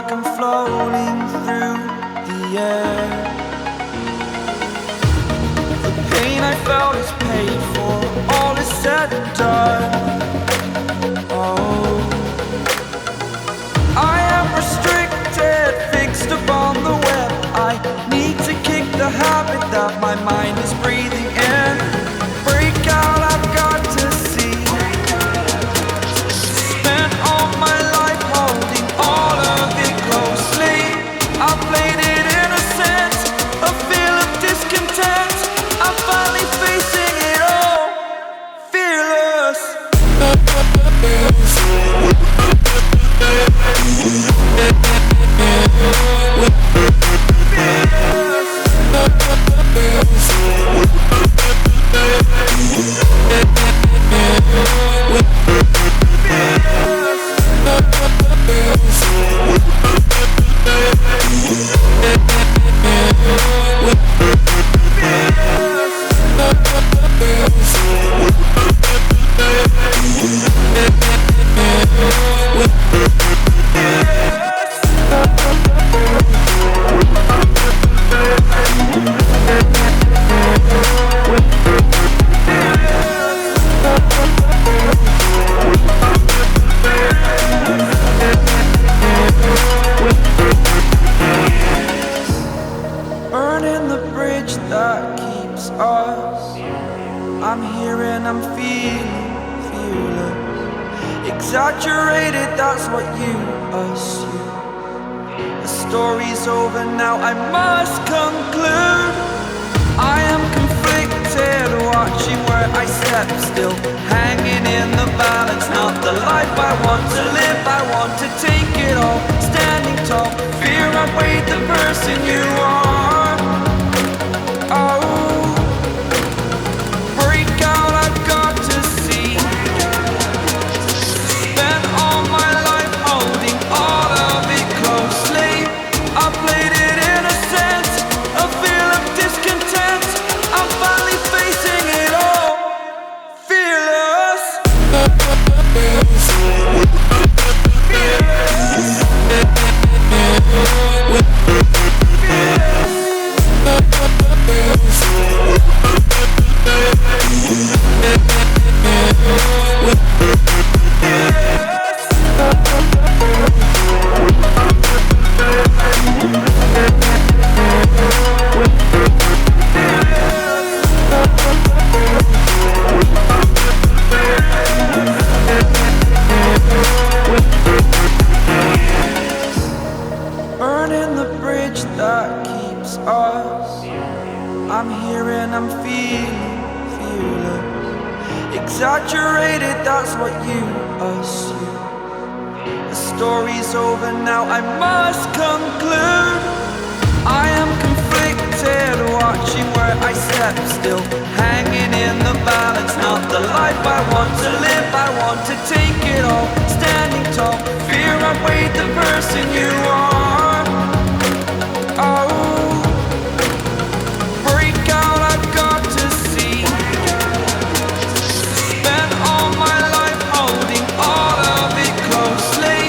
like I'm floating through the air. The pain I felt is paid for, all is said and done. Oh, I am restricted, fixed upon the web. I need to kick the habit that my mind is breathing in. Break out, I've got to see. Spent all my life holding all of it closely. I played it innocent, a feel of discontent. I'm finally facing it all, fearless. Burning the bridge that keeps us. I'm here and I'm feeling fearless. Exaggerated, that's what you assume. The story's over now, I must conclude. I am conflicted, watching where I step still, hanging in the balance. Not the life I want to live, I want to take it all. Standing tall, fear outweighed the person you are. Oh, break out, I've got to see. Spent all my life holding all of it closely. I played it innocent, a feel of discontent. I'm finally facing it all, fearless. Burning the bridge that keeps us. I'm here and I'm feeling fearless. Exaggerated, that's what you assume. The story's over now, I must conclude. I am conflicted, watching where I step still, hanging in the balance. Not the life I want to live, I want to take it all. Standing tall, fear outweighed the person you are. Oh, break out, I've got to see. Spent all my life holding all of it closely.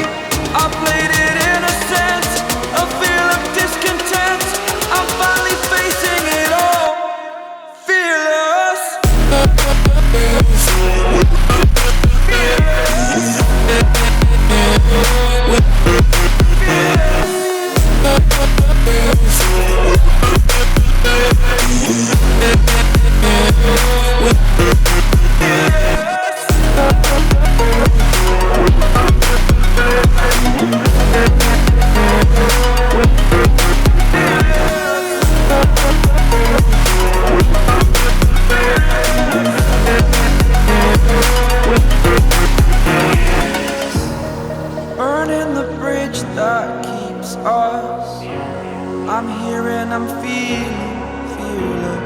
I played it innocent, a feel of discontent. I'm finally facing it all, fearless. Burning the bridge that keeps us. I'm here and I'm feeling fearless.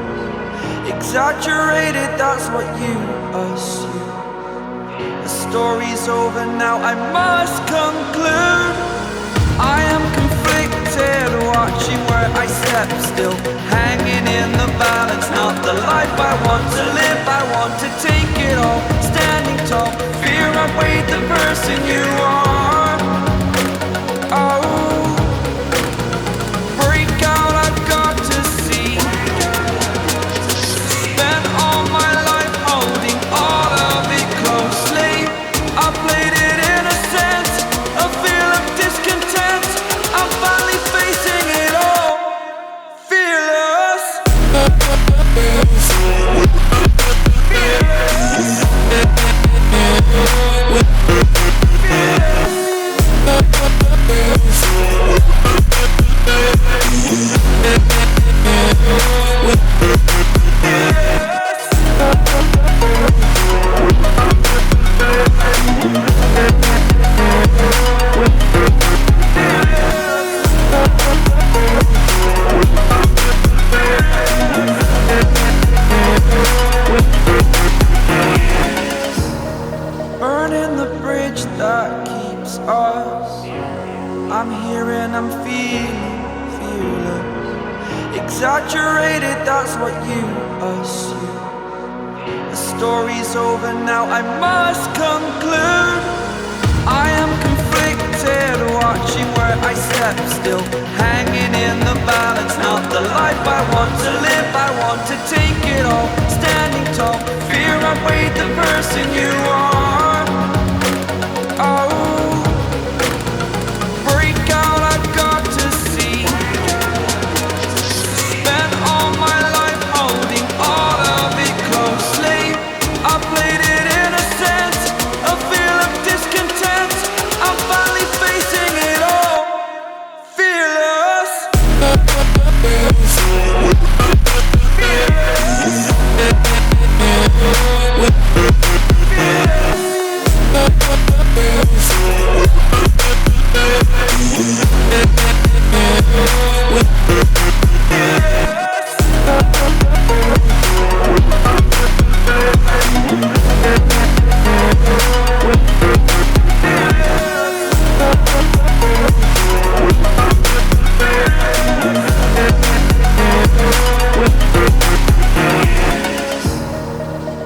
Exaggerated, that's what you assume. The story's over now, I must conclude. I am conflicted, watching where I step still, hanging in the balance. Not the life I want to live, I want to take it all. Standing tall, fear outweighed the person you are. Oh, exaggerated, that's what you assume. The story's over now, I must conclude. I am conflicted, watching where I step still, hanging in the balance. Not the life I want to live, I want to take it all, standing tall. Fear I weighed the person you are. Oh, break out, I've got to see. Spent all my life holding all of it closely. I played it innocent, a feel of discontent. I'm finally facing it all, fearless.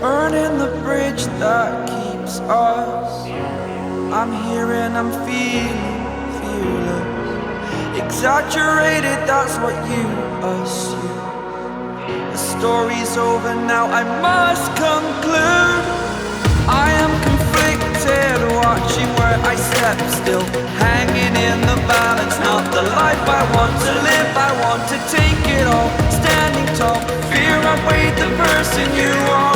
Burning the bridge that keeps us. I'm here and I'm feeling fearless. Exaggerated, that's what you assume. The story's over now, I must conclude. I am conflicted, watching where I step still, hanging in the balance. Not the life I want to live, I want to take it all, standing tall. Fear I weighed the person you are.